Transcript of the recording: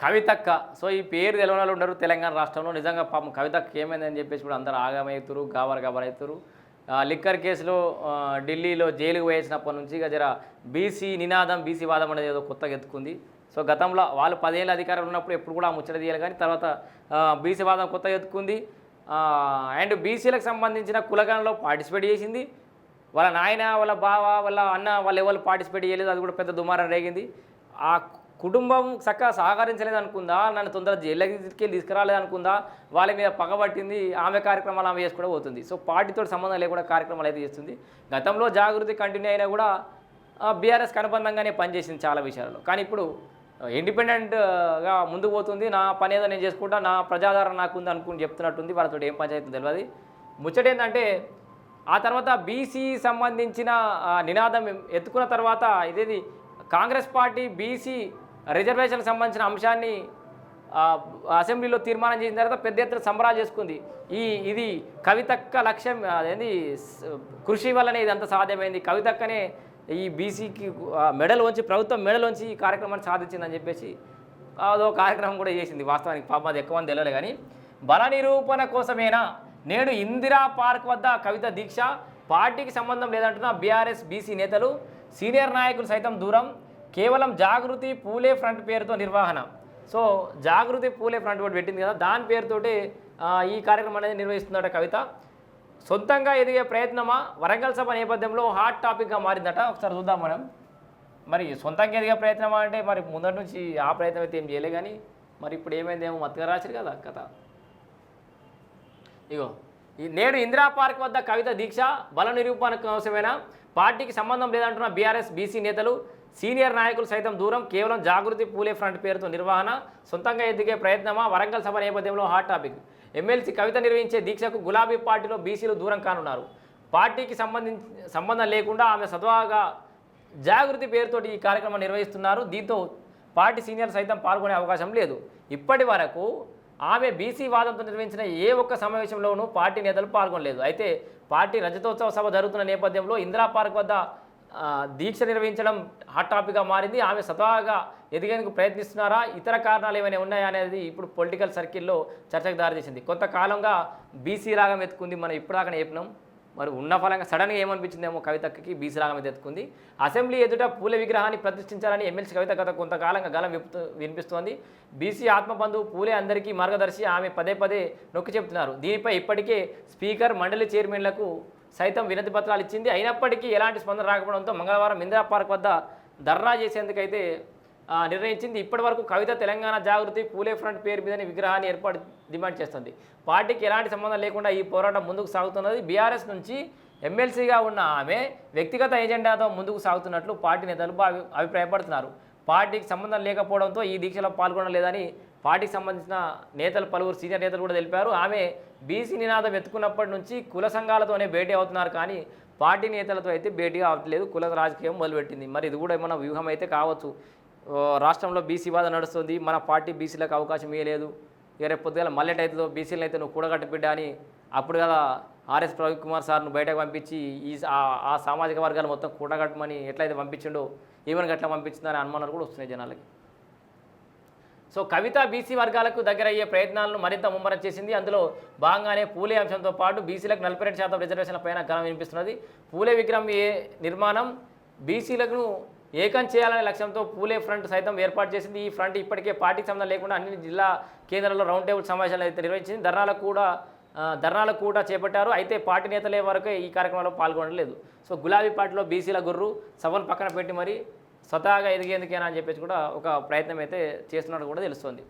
కవితక్క. సో, ఈ పేరు తెలవని వాళ్ళు ఉండరు తెలంగాణ రాష్ట్రంలో. నిజంగా పాపం కవితక్కకి ఏమైందని చెప్పేసి కూడా అందరూ ఆగమైతురు, గాబరగాబరైతురు. లిక్కర్ కేసులో ఢిల్లీలో జైలుకి పోయేసినప్పటి నుంచి ఇక జర బీసీ నినాదం, బీసీ వాదం అనేది ఏదో కొత్తగా ఎత్తుకుంది. సో, గతంలో వాళ్ళు 10 ఏళ్ళ అధికారం ఉన్నప్పుడు ఎప్పుడు కూడా ఆ ముచ్చట తీయాలి, కానీ తర్వాత బీసీ వాదం కొత్తగా ఎత్తుకుంది. అండ్ బీసీలకు సంబంధించిన కులగణలో పార్టిసిపేట్ చేసింది. వాళ్ళ నాయన, వాళ్ళ బావ, వాళ్ళ అన్న, వాళ్ళు ఎవరు పార్టిసిపేట్ చేయలేదు. అది కూడా పెద్ద దుమారం రేగింది. ఆ కుటుంబం చక్కగా సహకరించలేదు అనుకుందా, నన్ను తొందరగా జైలుకి తీసుకురాలేదు అనుకుందా, వాళ్ళ మీద పగబట్టింది. ఆమె కార్యక్రమాలు ఆమె చేసుకుంటూ పోతుంది. సో, పార్టీతో సంబంధం లేకుండా కార్యక్రమాలు అయితే చేస్తుంది. గతంలో జాగృతి కంటిన్యూ అయినా కూడా బీఆర్ఎస్కి అనుబంధంగానే పనిచేసింది చాలా విషయాల్లో. కానీ ఇప్పుడు ఇండిపెండెంట్గా ముందుకు పోతుంది. నా పని ఏదో నేను చేసుకుంటా, నా ప్రజాదరణ నాకు ఉంది అనుకుని చెప్తున్నట్టుంది. వాళ్ళతో ఏం పంచాయతీ తెలియదు. ముచ్చట ఏంటంటే ఆ తర్వాత బీసీ సంబంధించిన నినాదం ఎత్తుకున్న తర్వాత ఇదేది కాంగ్రెస్ పార్టీ బీసీ రిజర్వేషన్కి సంబంధించిన అంశాన్ని అసెంబ్లీలో తీర్మానం చేసిన తర్వాత పెద్ద ఎత్తున సంబరాలు చేసుకుంది. ఇది కవితక్క లక్ష్యం, అదేంది కృషి వల్లనే ఇదంతా సాధ్యమైంది. కవితక్కనే ఈ బీసీకి మెడల్ వంచి, ప్రభుత్వం మెడల్ వంచి ఈ కార్యక్రమాన్ని సాధించిందని చెప్పేసి అదో కార్యక్రమం కూడా చేసింది. వాస్తవానికి పాపం అది ఎక్కువ మంది తెలియలే. కానీ బల నిరూపణ కోసమేనా నేడు ఇందిరా పార్క్ వద్ద కవిత దీక్ష, పార్టీకి సంబంధం లేదంటున్న బీఆర్ఎస్ బీసీ నేతలు, సీనియర్ నాయకులు సైతం దూరం, కేవలం జాగృతి పూలే ఫ్రంట్ పేరుతో నిర్వహణ. సో, జాగృతి పూలే ఫ్రంట్ ఒకటి పెట్టింది కదా, దాని పేరుతోటి ఈ కార్యక్రమం అనేది నిర్వహిస్తుందట కవిత. సొంతంగా ఎదిగే ప్రయత్నమా, వరంగల్ సభ నేపథ్యంలో హాట్ టాపిక్గా మారిందట. ఒకసారి చూద్దాం మనం. మరి సొంతంగా ఎదిగే ప్రయత్నమా అంటే మరి ముందటి నుంచి ఆ ప్రయత్నం అయితే ఏం చేయలే, కానీ మరి ఇప్పుడు ఏమైందేమో మత్తుగా రాశారు కదా కథ. ఇగో నేడు ఇందిరా పార్క్ వద్ద కవిత దీక్ష, బల నిరూపణ కోసమేనా, పార్టీకి సంబంధం లేదంటున్న బీఆర్ఎస్ బీసీ నేతలు, సీనియర్ నాయకులు సైతం దూరం, కేవలం జాగృతి పూలే ఫ్రంట్ పేరుతో నిర్వహణ, సొంతంగా ఎదిగే ప్రయత్నమా, వరంగల్ సభ నేపథ్యంలో హాట్ టాపిక్. ఎమ్మెల్సీ కవిత నిర్వహించే దీక్షకు గులాబీ పార్టీలో బీసీలు దూరం కానున్నారు. పార్టీకి సంబంధం లేకుండా ఆమె సద్వాగా జాగృతి పేరుతోటి ఈ కార్యక్రమం నిర్వహిస్తున్నారు. దీంతో పార్టీ సీనియర్ సైతం పాల్గొనే అవకాశం లేదు. ఇప్పటి వరకు ఆమె బీసీ వాదంతో నిర్వహించిన ఏ ఒక్క సమావేశంలోనూ పార్టీ నేతలు పాల్గొనలేదు. అయితే పార్టీ రజతోత్సవ సభ జరుగుతున్న నేపథ్యంలో ఇందిరా పార్క్ వద్ద దీక్ష నిర్వహించడం హాట్ టాపిక్గా మారింది. ఆమె స్వతహాగా ఎదిగేందుకు ప్రయత్నిస్తున్నారా, ఇతర కారణాలు ఏమైనా ఉన్నాయా అనేది ఇప్పుడు పొలిటికల్ సర్కిల్లో చర్చకు దారితీసింది. కొంతకాలంగా బీసీ రాగం ఎత్తుకుంది, మనం ఇప్పటిదాకా చెప్పినాం. మరి ఉన్న ఫలంగా సడన్గా ఏమనిపించిందేమో కవితకి బీసీ రాగం మీద ఎత్తుకుంది. అసెంబ్లీ ఎదుట పూలే విగ్రహాన్ని ప్రతిష్ఠించాలని ఎమ్మెల్సీ కవిత గత కొంతకాలంగా గలం వినిపిస్తోంది. బీసీ ఆత్మబంధువు పూలే అందరికీ మార్గదర్శి, ఆమె పదే పదే నొక్కి చెబుతున్నారు. దీనిపై ఇప్పటికే స్పీకర్, మండలి చైర్మన్లకు సైతం వినతి పత్రాలు ఇచ్చింది. అయినప్పటికీ ఎలాంటి స్పందన రాకపోవడంతో మంగళవారం ఇందిరా పార్క్ వద్ద ధర్నా చేసేందుకైతే నిర్ణయించింది. ఇప్పటి వరకు కవిత తెలంగాణ జాగృతి పూలే ఫ్రంట్ పేరు మీదనే విగ్రహాన్ని ఏర్పాటు డిమాండ్ చేస్తుంది. పార్టీకి ఎలాంటి సంబంధం లేకుండా ఈ పోరాటం ముందుకు సాగుతున్నది. బీఆర్ఎస్ నుంచి ఎమ్మెల్సీగా ఉన్న ఆమె వ్యక్తిగత ఎజెండాతో ముందుకు సాగుతున్నట్లు పార్టీ నేతలు అభిప్రాయపడుతున్నారు. పార్టీకి సంబంధం లేకపోవడంతో ఈ దీక్షలో పాల్గొనలేదని పార్టీకి సంబంధించిన నేతలు, పలువురు సీనియర్ నేతలు కూడా తెలిపారు. ఆమె బీసీ నినాదం ఎత్తుకున్నప్పటి నుంచి కుల సంఘాలతోనే భేటీ అవుతున్నారు, కానీ పార్టీ నేతలతో అయితే భేటీగా అవ్వట్లేదు. కుల రాజకీయం మొదలుపెట్టింది. మరి ఇది కూడా ఏమన్నా వ్యూహం అయితే కావచ్చు. రాష్ట్రంలో బీసీ వాదం నడుస్తుంది, మన పార్టీ బీసీలకు అవకాశం ఇవ్వలేదు, ఇక రేపు పొద్దుగా మల్లెటైతుందో బీసీలను అయితే నువ్వు కూడగట్టు బిడ్డ అని అప్పుడు కదా ఆర్ఎస్ ప్రవీణ్ కుమార్ సార్ను బయటకు పంపించి ఆ సామాజిక వర్గాలు మొత్తం కూడగట్టమని ఎట్లయితే పంపించిండో ఈవెన్ గట్లా పంపించిందని అనుమానాలు కూడా వస్తున్నాయి జనాలకి. సో, కవిత బీసీ వర్గాలకు దగ్గర అయ్యే ప్రయత్నాలను మరింత ముమ్మరం చేసింది. అందులో భాగంగానే పూలే అంశంతో పాటు బీసీలకు 42% రిజర్వేషన్ల పైన గలం వినిపిస్తున్నది. పూలే విగ్రహం నిర్మాణం బీసీలకు ఏకం చేయాలనే లక్ష్యంతో పూలే ఫ్రంట్ సైతం ఏర్పాటు చేసింది. ఈ ఫ్రంట్ ఇప్పటికే పార్టీకి సంబంధం లేకుండా అన్ని జిల్లా కేంద్రాల్లో రౌండ్ టేబుల్ సమావేశాలు అయితే నిర్వహించింది. ధర్నాలకు కూడా చేపట్టారు. అయితే పార్టీ నేతలే వరకే ఈ కార్యక్రమంలో పాల్గొనలేదు. సో, గులాబీ పార్టీలో బీసీల గుర్రు సభను పక్కన పెట్టి మరి స్వతహాగా ఎదిగేందుకేనా అని చెప్పేసి కూడా ఒక ప్రయత్నం అయితే చేస్తున్నట్టు కూడా తెలుస్తోంది.